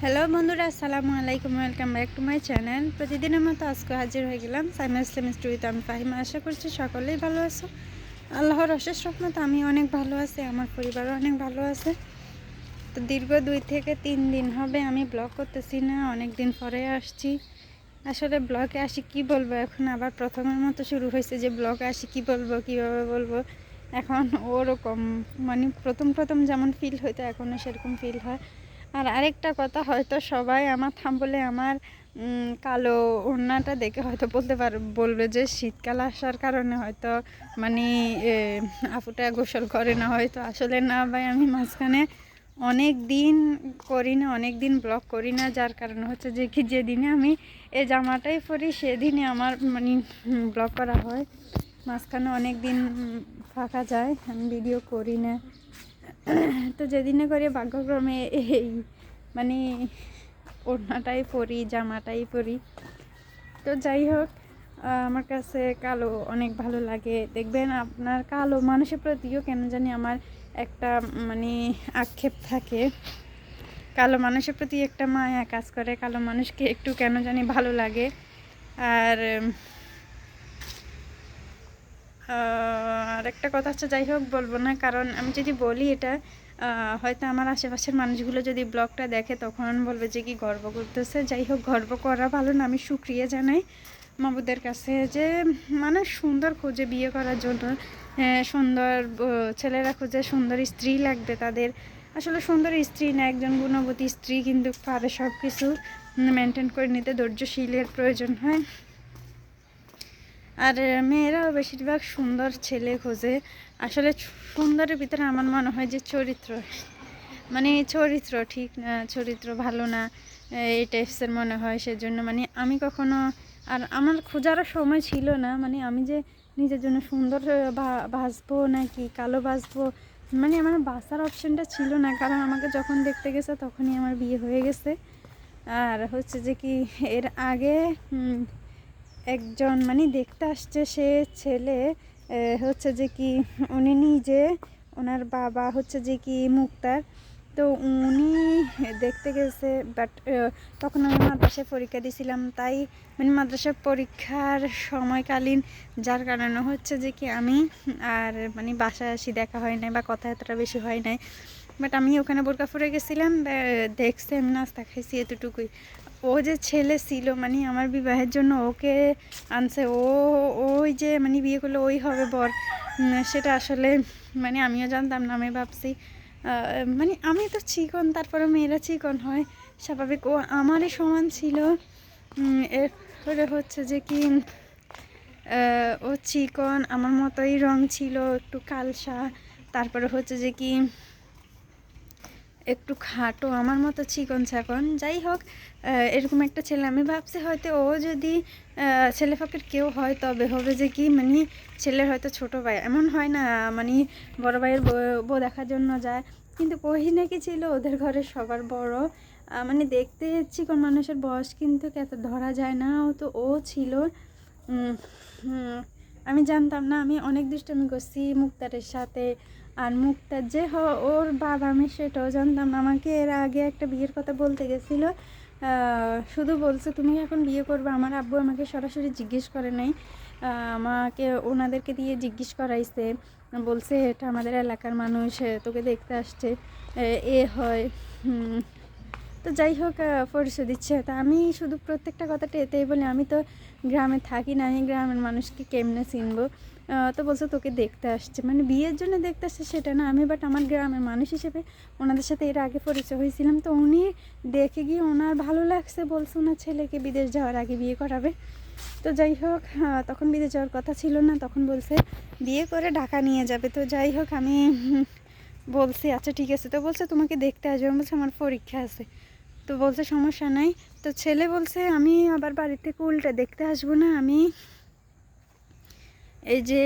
Hello বন্ধুরা, আসসালামু আলাইকুম। Welcome back to my channel. প্রতিদিনের মতো আজকে হাজির হয়ে গেলাম সাইমা ইসলাম স্টোরিতে। আমি ফাহিমা। আশা করছি সকলেই ভালো আছো। আল্লাহর অশেষ রহমতে আমি অনেক ভালো আছি, আমার পরিবারও অনেক ভালো আছে। তো দীর্ঘ 2 থেকে 3 দিন হবে আমি ব্লগ করতেছি না, অনেক দিন পরে আসছি। আসলে ব্লগে আসি কি বলবো, এখন আবার প্রথমের মতো শুরু হয়েছে যে ব্লগে আসি কি বলবো, কীভাবে বলবো। এখন ওরকম মানে প্রথম যেমন ফিল হইতো এখনও সেরকম ফিল হয়। আর আরেকটা কথা, হয়তো সবাই আমার বলে আমার কালো ওড়নাটা দেখে হয়তো বলবে যে শীতকাল আসার কারণে হয়তো মানে আপুটা গোসল করে না, হয়তো আসলে না ভাই, আমি মাঝখানে অনেক দিন করি না, অনেক দিন ব্লগ করি না, যার কারণে হচ্ছে যে কি যেদিনে আমি এই জামাটাই পরি সেদিনে আমার মানে ব্লগ করা হয়। মাঝখানে অনেক দিন ফাঁকা যায়, আমি ভিডিও করি না। তো যেদিনে করে ভাগ্যক্রমে এই মানে ওড়নাটাই পরি, জামাটাই পরি। তো যাই হোক, আমার কাছে কালো অনেক ভালো লাগে। দেখবেন আপনার কালো মানুষের প্রতিও কেন জানি আমার একটা মানে আক্ষেপ থাকে, কালো মানুষের প্রতি একটা মায়া কাজ করে, কালো মানুষকে একটু কেন জানি ভালো লাগে। আর আর একটা কথা হচ্ছে, যাই হোক বলবো না, কারণ আমি যদি বলি এটা হয়তো আমার আশেপাশের মানুষগুলো যদি ব্লগটা দেখে তখন বলবে যে কি গর্ব করতেছে। যাই হোক, গর্ব করা ভালো না, আমি শুকরিয়া জানাই মাবুদের কাছে যে মানুষ সুন্দর খোঁজে বিয়ে করার জন্য, সুন্দর ছেলেরা খোঁজে, সুন্দর স্ত্রী লাগবে তাদের। আসলে সুন্দর স্ত্রী না, একজন গুণবতী স্ত্রী কিন্তু পারে সব কিছু মেনটেন করে নিতে, ধৈর্যশীলের প্রয়োজন হয়। আর মেয়েরাও বেশিরভাগ সুন্দর ছেলে খোঁজে। আসলে সুন্দরের ভিতরে আমার মনে হয় যে চরিত্র, মানে চরিত্র ঠিক না, চরিত্র ভালো না, এই টাইপসের মনে হয়। সেজন্য মানে আমি কখনো, আর আমার খোঁজারও সময় ছিল না, মানে আমি যে নিজের জন্য সুন্দর বাঁচবো নাকি কালো বাঁচবো, মানে আমার বাঁচার অপশানটা ছিল না, কারণ আমাকে যখন দেখতে গেছে তখনই আমার বিয়ে হয়ে গেছে। আর হচ্ছে যে কি এর আগে একজন মানে দেখতে আসছে, সে ছেলে হচ্ছে যে কি উনি নিজে, ওনার বাবা হচ্ছে যে কি মুক্তার। তো উনি দেখতে গেছে, বাট তখন আমি মাদ্রাসায় পরীক্ষা দিয়েছিলাম, তাই মানে মাদ্রাসার পরীক্ষার সময়কালীন, যার কারণে হচ্ছে যে কি আমি আর মানে বাসায় আসি, দেখা হয় নাই বা কথা এতটা বেশি হয় নাই। বাট আমি ওখানে বোরকা পরে গেছিলাম, দেখছে, আমি নাস্তা খাইছি, এতটুকুই। ও যে ছেলে ছিল মানে আমার বিবাহের জন্য ওকে আনছে, ওই যে মানে বিয়ে করলে ওই হবে বর, সেটা আসলে মানে আমিও জানতাম না। আমি ভাবছি মানে আমি তো চিকন, তারপরে মেয়েরা চিকন হয় স্বাভাবিক, ও আমারই সমান ছিল। এরপরে হচ্ছে যে কি ও চিকন, আমার মতোই রং ছিল, একটু কালসা, তারপরে হচ্ছে যে কি একটু খাটো, আমার মতো চিকন চাকন। যাই হোক, এরকম একটা ছেলে, আমি ভাবছি হয়তো ও যদি ছেলে ফাঁকের কেউ হয় তবে হবে যে কি মানে ছেলের হয়তো ছোট ভাই, এমন হয় না মানে বড় ভাইয়ের বউ দেখার জন্য যায়, কিন্তু কহি নাকি ছিল ওদের ঘরে সবার বড়। মানে দেখতে চিকন মানুষের বয়স কিন্তু এত ধরা যায় না, তো ও ছিল। আমি জানতাম না, আমি অনেক দুষ্টামি করছি মুক্তারের সাথে। আর মুক্তার যে ওর বাবা, আমি সেটাও জানতাম না। আমাকে এর আগে একটা বিয়ের কথা বলতে গেছিলো, শুধু বলছে তুমি এখন বিয়ে করবে। আমার আব্বু আমাকে সরাসরি জিজ্ঞেস করে নাই, আমাকে ওনাদেরকে দিয়ে জিজ্ঞেস করাইছে, বলছে এটা আমাদের এলাকার মানুষ, তোকে দেখতে আসছে, এ হয়। তো যাই হোক, পরিচয় দিচ্ছে। তা আমি শুধু প্রত্যেকটা কথাটা এতেই বলি, আমি তো গ্রামে থাকি না, আমি গ্রামের মানুষকে কেমনে চিনবো। তো বলছে তোকে দেখতে আসছে, মানে বিয়ের জন্য দেখতে আসছে সেটা না, আমি বাট আমার গ্রামের মানুষ হিসেবে ওনাদের সাথে এর আগে পরিচয় হয়েছিলাম। তো উনি দেখে গিয়ে ওনার ভালো লাগছে, বলছে ওনার ছেলেকে বিদেশ যাওয়ার আগে বিয়ে করাবে। তো যাই হোক, তখন বিদেশ যাওয়ার কথা ছিল না, তখন বলছে বিয়ে করে ঢাকা নিয়ে যাবে। তো যাই হোক, আমি বলছি আচ্ছা ঠিক আছে। তো বলছে তোমাকে দেখতে আসবে, বলছে আমার পরীক্ষা আছে। তো বলছে সমস্যা নাই। তো ছেলে বলছে আমি আবার বাড়ি থেকে উল্টে দেখতে আসবো না, আমি এই যে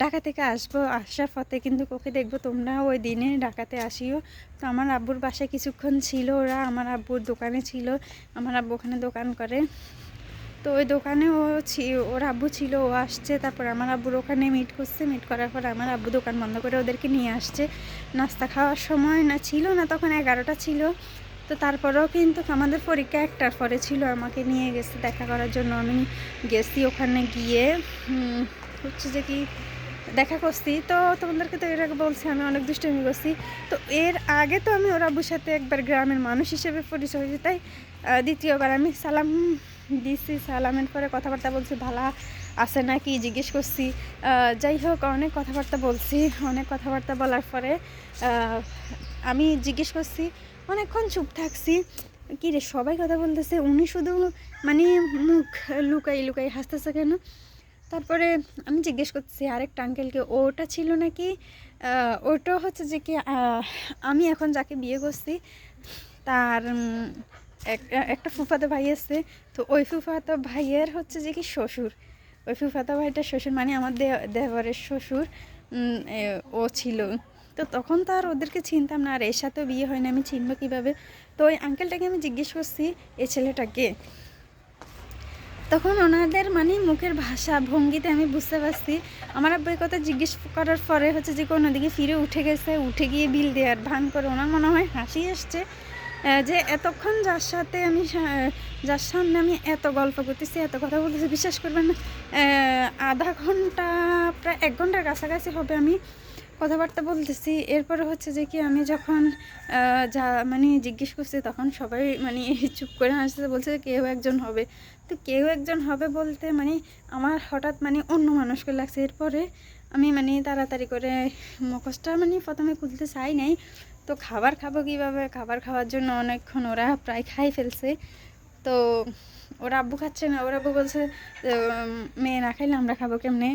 ঢাকা থেকে আসবো, আসার পথে কিন্তু ওকে দেখবো, তোমরা ওই দিনে ঢাকাতে আসিও। তো আমার আব্বুর বাসায় কিছুক্ষণ ছিল ওরা, আমার আব্বুর দোকানে ছিল, আমার আব্বু ওখানে দোকান করে। তো ওই দোকানে ওর আব্বু ছিল, ও আসছে, তারপর আমার আব্বুর ওখানে মিট করছে, মিট করার পর আমার আব্বু দোকান বন্ধ করে ওদেরকে নিয়ে আসছে। নাস্তা খাওয়ার সময় না ছিল না, তখন 11টা ছিল। তো তারপরেও কিন্তু আমাদের পরীক্ষা 1টার পরে ছিল, আমাকে নিয়ে গেছে দেখা করার জন্য। আমি গেছি, ওখানে গিয়ে হচ্ছে যে কি দেখা করছি। তো তোমাদেরকে তো এর আগে বলছি আমি অনেক দুষ্টামি করছি। তো এর আগে তো আমি ওর আব্বুর সাথে একবার গ্রামের মানুষ হিসেবে পরিচয় হয়েছি, তাই দ্বিতীয়বার আমি সালাম দিছি। সালামের পরে কথাবার্তা বলছি, ভালো আছে নাকি জিজ্ঞেস করছি। যাই হোক, অনেক কথাবার্তা বলছি। অনেক কথাবার্তা বলার পরে আমি জিজ্ঞেস করছি, অনেকক্ষণ চুপ থাকছি। কী রে সবাই কথা বলতেছে, উনি শুধু মানে মুখ লুকাই লুকাই হাসতেছে কেন? তারপরে আমি জিজ্ঞেস করছি আরেকটা আঙ্কেলকে, ওটা ছিল নাকি, ওটা হচ্ছে যে কি আমি এখন যাকে বিয়ে করছি তার একটা ফুফাতো ভাই আছে। তো ওই ফুফাতো ভাইয়ের হচ্ছে যে কি শ্বশুর, ওই ফুফাতো ভাইটার শ্বশুর মানে আমার দেবরের শ্বশুর ও ছিল। তো তখন তো আর ওদেরকে চিনতাম না, আর এর সাথেও বিয়ে হয় না, আমি চিনবো কীভাবে? তো ওই আঙ্কেলটাকে আমি জিজ্ঞেস করছি এই ছেলেটাকে। তখন ওনাদের মানে মুখের ভাষা ভঙ্গিতে আমি বুঝতে পারছি। আমার আব্বু এই কথা জিজ্ঞেস করার পরে হচ্ছে যে কোনো দিকে ফিরে উঠে গেছে, উঠে গিয়ে বিল দেওয়ার ভান করে। ওনার মনে হয় হাসি এসছে যে এতক্ষণ যার সাথে আমি যার সামনে আমি এত গল্প করতেছি, এত কথা বলতেছি, বিশ্বাস করবেন না, আধা ঘন্টা প্রায় 1 ঘন্টার কাছাকাছি হবে আমি কথাবার্তা বলতেছি। এরপরে হচ্ছে যে কি আমি যখন যা মানে জিজ্ঞেস করছি, তখন সবাই মানে চুপ করে হাসতে, বলছে কেউ একজন হবে। তো কেউ একজন হবে বলতে মানে আমার হঠাৎ মানে অন্য মানুষকে লাগছে। এরপরে আমি মানে তাড়াতাড়ি করে মুখোশটা মানে প্রথমে খুলতে চাই নাই। তো খাবার খাবো কীভাবে, খাবার খাওয়ার জন্য অনেকক্ষণ ওরা প্রায় খাই ফেলছে। তো ওর আব্বু খাচ্ছে না, ওর আব্বু বলছে মেয়ে না খাইলে আমরা খাবো কেমনে।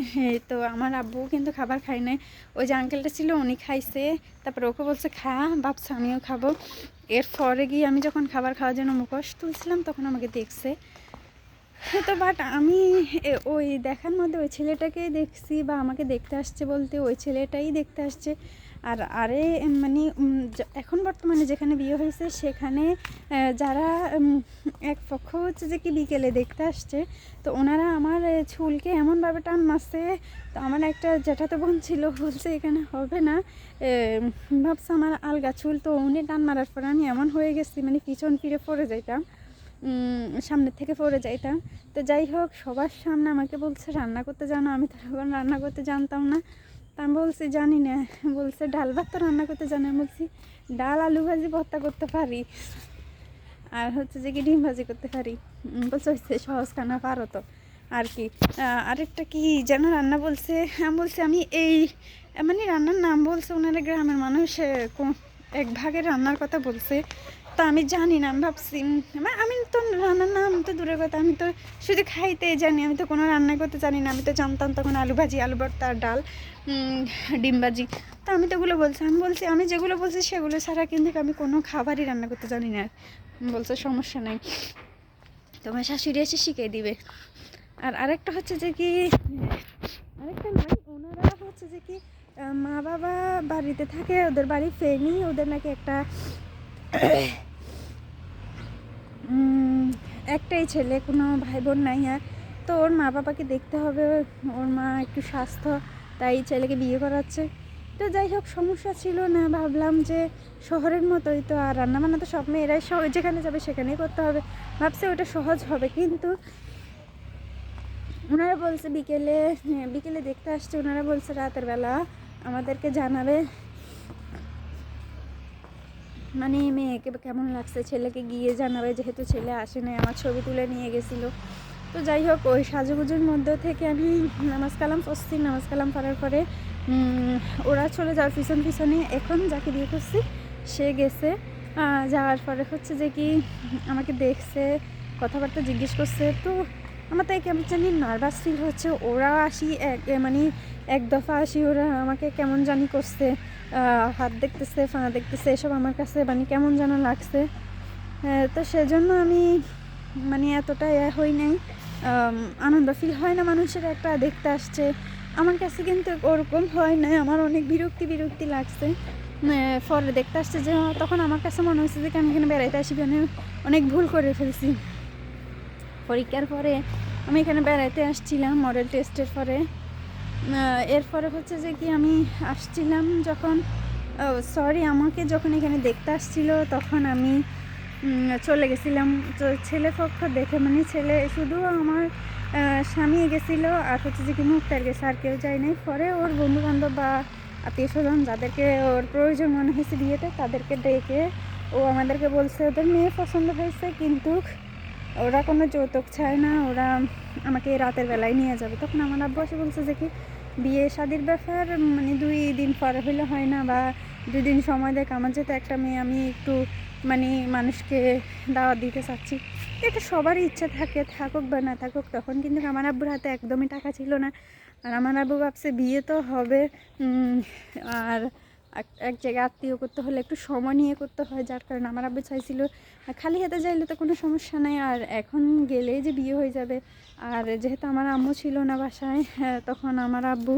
তো আমার আব্বু কিন্তু খাবার খাই নাই, ওই যে আঙ্কেলটা ছিল উনি খাইছে। তারপরে ওকে বলছে খা, ভাবছে আমিও খাবো। এরপরে গিয়ে আমি যখন খাবার খাওয়ার জন্য মুখোশ তুলছিলাম, তখন আমাকে দেখছে। তো বাট আমি ওই দেখার মধ্যে ওই ছেলেটাকেই দেখছি, বা আমাকে দেখতে আসছে বলতে ওই ছেলেটাই দেখতে আসছে। আর আরে মানে এখন বর্তমানে যেখানে বিয়ে হয়েছে সেখানে যারা এক পক্ষ হচ্ছে যে কি বিকেলে দেখতে আসছে, তো ওনারা আমার চুলকে এমনভাবে টান মারছে। তো আমার একটা জ্যাঠাতো বোন ছিল, বলছে এখানে হবে না, ভাবছে আমার আলগা চুল। তো উনি টান মারার পর আমি এমন হয়ে গেছি মানে পিছন ফিরে পড়ে যাইতাম, সামনের থেকে পড়ে যাইতাম। তো যাই হোক, সবার সামনে আমাকে বলছে রান্না করতে জানো, আমি তো এখন রান্না করতে জানতাম না। তা আমি বলছি জানি না। বলছে ডাল ভাত তো রান্না করতে জানি। আমি বলছি ডাল আলু ভাজি ভর্তা করতে পারি, আর হচ্ছে যে কি ডিম ভাজি করতে পারি। বলছে হচ্ছে সহজ খানা পারো তো আর কি। আরেকটা কি যেন রান্না বলছে, আমি বলছি আমি এই মানে রান্নার নাম বলছে, ওনারা গ্রামের মানুষ এক ভাগের রান্নার কথা বলছে। তো আমি জানি না, আমি ভাবছি আমি তো রান্নার নাম তো দূরের কথা, আমি তো শুধু খাইতে জানি, আমি তো কোনো রান্না করতে জানি না। আমি তো জানতাম তখন আলু ভাজি, আলু ভর্তা, ডাল, ডিম ভাজি। তো আমি তো ওগুলো বলছি, আমি বলছি আমি যেগুলো বলছি সেগুলো ছাড়া কিন্তু আমি কোনো খাবারই রান্না করতে জানি না। বলছে সমস্যা নাই, তোমার শাশুড়ি এসে শিখিয়ে দিবে। আর আরেকটা হচ্ছে যে কি, আরেকটা নয়, ওনারা হচ্ছে যে কি মা বাবা বাড়িতে থাকে, ওদের বাড়ি ফেনি, ওদের নাকি একটাই ছেলে, কোনো ভাই বোন নাই। আর তো ওর মা বাবাকে দেখতে হবে, ওর মা একটু স্বাস্থ্য, তাই ছেলেকে বিয়ে করাচ্ছে। তো যাই হোক, সমস্যা ছিল না, ভাবলাম যে শহরের মতোই তো, আর রান্নাবান্না তো সব মেয়েরাই যেখানে যাবে সেখানেই করতে হবে, ভাবছে ওটা সহজ হবে। কিন্তু ওনারা বলছে বিকেলে বিকেলে দেখতে আসছে, ওনারা বলছে রাতের বেলা আমাদেরকে জানাবে মানে মেয়েকে কেমন লাগছে, ছেলেকে গিয়ে জানাবে, যেহেতু ছেলে আসে নাই, আমার ছবি তুলে নিয়ে গেছিলো। তো যাই হোক, ওই সাজুগুজুর মধ্যে থেকে আমি নামাজ কালাম পড়ছি, নামাজ কালাম পড়ার পরে ওরা চলে যাওয়ার পিছনে এখন যাকে বিয়ে করছি সে গেছে। যাওয়ার পরে হচ্ছে যে কি আমাকে দেখছে, কথাবার্তা জিজ্ঞেস করছে। তো আমার তাই কেমন জানি নার্ভাস ফিল হচ্ছে। ওরা আসি মানে এক দফা আসি, ওরা আমাকে কেমন জানি করছে, হাত দেখতেছে, পা দেখতেছে, এসব আমার কাছে মানে কেমন যেন লাগছে। তো সেজন্য আমি মানে এতটা হই নাই, আনন্দ ফিল হয় না মানুষের একটা দেখতে আসছে। আমার কাছে কিন্তু ওরকম হয় না, আমার অনেক বিরক্তি লাগছে। পরে দেখতে আসছে যে তখন আমার কাছে মনে হচ্ছে যে আমি এখানে বেড়াইতে আসি, আমি অনেক ভুল করে ফেলছি। পরীক্ষার পরে আমি এখানে বেড়াইতে আসছিলাম মডেল টেস্টের পরে। এরপরে হচ্ছে যে কি আমি আসছিলাম যখন আমাকে যখন এখানে দেখতে আসছিল তখন আমি চলে গেছিলাম। তো ছেলে পক্ষ দেখে মানে ছেলে শুধু আমার স্বামী গেছিলো আর হচ্ছে যে কি মুক্তার গেছে, আর কেউ যায় নাই। পরে ওর বন্ধুবান্ধব বা আত্মীয় স্বজন যাদেরকে ওর প্রয়োজন মনে হয়েছে বিয়েতে তাদেরকে ডেকে ও আমাদেরকে বলছে ওদের মেয়ে পছন্দ হয়েছে, কিন্তু ওরা কোনো যৌতুক চায় না, ওরা আমাকে রাতের বেলায় নিয়ে যাবে। তখন আমার আব্বু এসে বলছে যে কি বিয়ে শাদির ব্যাপার মানে 2 দিন পরে হইলে হয় না, বা 2 দিন সময় দেখ, আমার যেহেতু একটা মেয়ে আমি একটু মানে মানুষকে দাওয়াত দিতে চাচ্ছি। এটা সবারই ইচ্ছা থাকে, থাকুক বা না থাকুক। তখন কিন্তু আমার আব্বুর হাতে একদমই টাকা ছিল না, আর আমার আব্বু ভাবছে বিয়ে তো হবে, আর এক জায়গায় আত্মীয় করতে হলে একটু সময় নিয়ে করতে হয়, যার কারণে আমার আব্বু চাইছিল খালি হাতে যাইলে তো কোনো সমস্যা নাই, আর এখন গেলেই যে বিয়ে হয়ে যাবে। আর যেহেতু আমার আম্মু ছিল না বাসায়, তখন আমার আব্বু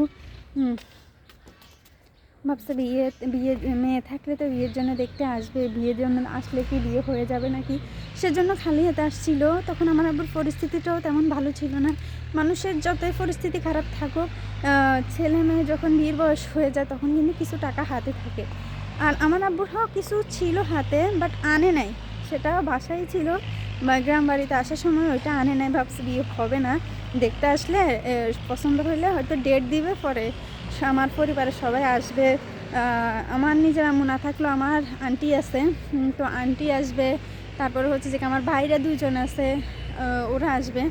ভাবছে বিয়ে বিয়ে মেয়ে থাকলে তো বিয়ের জন্য দেখতে আসবে, বিয়ের জন্য আসলে কি বিয়ে হয়ে যাবে নাকি, সেজন্য খালি হাতে আসছিল। তখন আমার আব্বুর পরিস্থিতিটাও তেমন ভালো ছিল না। মানুষের যতই পরিস্থিতি খারাপ থাকুক, ছেলে মেয়ে যখন বিয়ের বয়স হয়ে যায় তখন কিন্তু কিছু টাকা হাতে থাকে। আর আমার আব্বুরও কিছু ছিল হাতে, বাট আনে নাই, সেটা বাসায় ছিল বা গ্রাম বাড়িতে আসার সময় ওইটা আনে নাই। ভাবছে বিয়ে হবে না, দেখতে আসলে পছন্দ হইলে হয়তো ডেট দিবে, পরে আমার পরিবারের সবাই আসবে। আমার নিজের আম্মু না থাকলেও আমার আন্টি আছে, তো আন্টি আসবে। তারপরে হচ্ছে যে আমার ভাইরা 2 জন আছে, ওরা আসবে।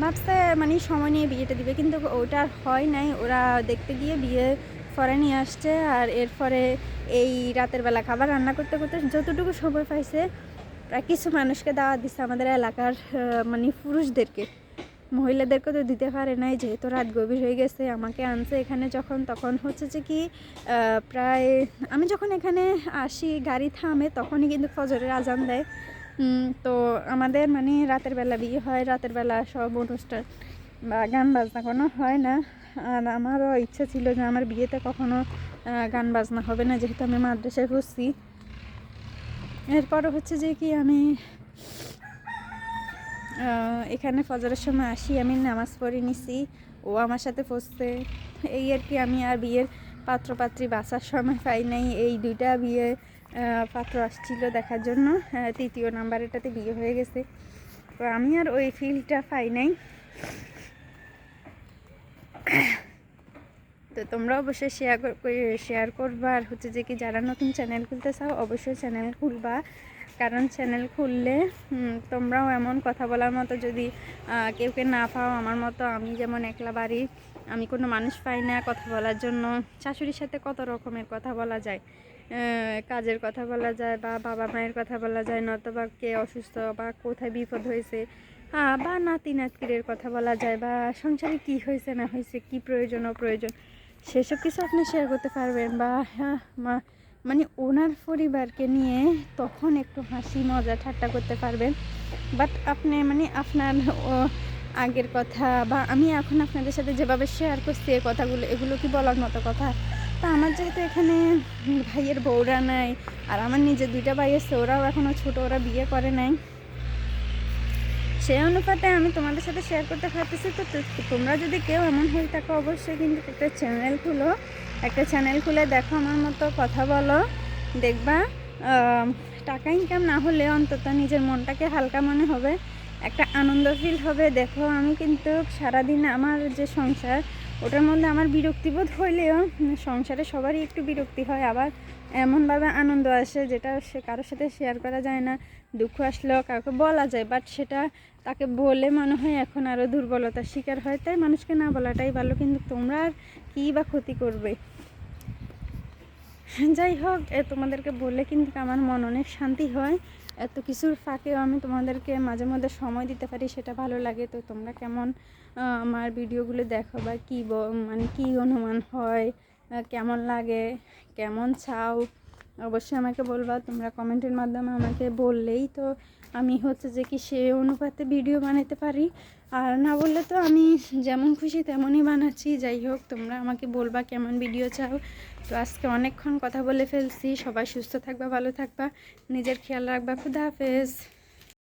ভাবছে মানে সময় নিয়ে বিয়েটা দিবে, কিন্তু ওটা হয় নাই। ওরা দেখতে গিয়ে বিয়ে পরে নিয়ে আসছে। আর এরপরে এই রাতের বেলা খাবার রান্না করতে করতে যতটুকু সময় পাইছে, প্রায় কিছু মানুষকে দাওয়াত দিচ্ছে আমাদের এলাকার, মানে পুরুষদেরকে, মহিলাদেরকে তো দিতে পারে নাই, যেহেতু রাত গভীর হয়ে গেছে। আমাকে আনছে এখানে যখন, তখন হচ্ছে যে কি প্রায় আমি যখন এখানে আসি গাড়ি থামে তখনই কিন্তু ফজরের আজান দেয়। তো আমাদের মানে রাতের বেলা বিয়ে হয়, রাতের বেলা সব অনুষ্ঠান বা গান বাজনা কোনো হয় না। আর আমারও ইচ্ছা ছিল যে আমার বিয়েতে কখনো গান বাজনা হবে না, যেহেতু আমি মাদ্রাসায় পড়ছি। এরপরও হচ্ছে যে কি আমি এখানে ফজরের সময় আসি, আমি নামাজ পড়ে নিছি, ও আমার সাথে পড়ছে, এই আর কি। আমি আর বিয়ের পাত্রপাত্রী বাঁচার সময় পাই নাই। এই 2টা বিয়ে পাত্র আসছিল দেখার জন্য, 3য় নাম্বার এটাতে বিয়ে হয়ে গেছে, তো আমি আর ওই ফিলটা পাই নাই। তো তোমরা অবশ্যই শেয়ার করবা। আর হচ্ছে যে কি যারা নতুন চ্যানেল খুলতে চাও অবশ্যই চ্যানেল খুলবা, কারণ চ্যানেল খুললে তোমরাও এমন কথা বলার মতো যদি কেউ না পাও আমার মতো, আমি যেমন একলা বাড়ি, আমি কোনো মানুষ পাই না কথা বলার জন্য। শাশুড়ির সাথে কত রকমের কথা বলা যায়, কাজের কথা বলা যায়, বা বাবা মায়ের কথা বলা যায়, নয়তোবা কে অসুস্থ বা কোথায় বিপদ হয়েছে, বা নাতি নাতকিরের কথা বলা যায়, বা সংসারে কি হয়েছে না হয়েছে, কি প্রয়োজন অপ্রয়োজন, সেসব কিছু আপনি শেয়ার করতে পারবেন। বা মানে ওনার পরিবারকে নিয়ে তখন একটু হাসি মজা ঠাট্টা করতে পারবেন। বাট আপনি মানে আপনার আগের কথা, বা আমি এখন আপনাদের সাথে যেভাবে শেয়ার করছি এই কথাগুলো, এগুলো কি বলার মতো কথা? তা আমার যেহেতু এখানে ভাইয়ের বউরা নাই, আর আমার নিজের 2টা ভাই আছে, ওরাও এখনও ছোটো, ওরা বিয়ে করে নাই, সেই অনুপাতে আমি তোমাদের সাথে শেয়ার করতে পারতেছি। তো তোমরা যদি কেউ এমন হয়ে থাকো অবশ্যই কিন্তু একটা চ্যানেল খুলো, একটা চ্যানেল খুলে দেখো, আমার মতো কথা বলো, দেখবা টাকা ইনকাম না হলে অন্তত নিজের মনটাকে হালকা মনে হবে, একটা আনন্দ ফিল হবে। দেখো আমি কিন্তু সারাদিন আমার যে সংসার, ওটার মধ্যে আমার বিরক্তিবোধ হইলেও সংসারে সবারই একটু বিরক্তি হয়, আবার এমনভাবে আনন্দ আসে যেটা সে কারোর সাথে শেয়ার করা যায় না। দুঃখ আসলেও কাউকে বলা যায়, বাট সেটা তাকে বলে মনে হয় এখন আরও দুর্বলতার শিকার হয়, তাই মানুষকে না বলাটাই ভালো। কিন্তু তোমরা আর কী বা ক্ষতি করবে? যাই হোক, তোমাদেরকে বলে কিন্তু আমার মন অনেক শান্তি হয়। এত কিছুর ফাঁকেও আমি তোমাদেরকে মাঝে মধ্যে সময় দিতে পারি, সেটা ভালো লাগে। তো তোমরা কেমন আমার ভিডিওগুলো দেখো, বা কী মানে কী অনুমান হয়, কেমন লাগে, কেমন চাও, অবশ্যই আমাকে বলবা। তোমরা কমেন্টের মাধ্যমে আমাকে বললেই তো আমি হচ্ছে যে কি সে অনুপাতে ভিডিও বানাতে পারি, আর না বললে তো আমি যেমন খুশি তেমনই বানাচ্ছি। যাই হোক, তোমরা আমাকে বলবা কেমন ভিডিও চাও। তো আজকে অনেকক্ষণ কথা বলে ফেলছি। সবাই সুস্থ থাকবা, ভালো থাকবা, নিজের খেয়াল রাখবা। খুদা হাফেজ।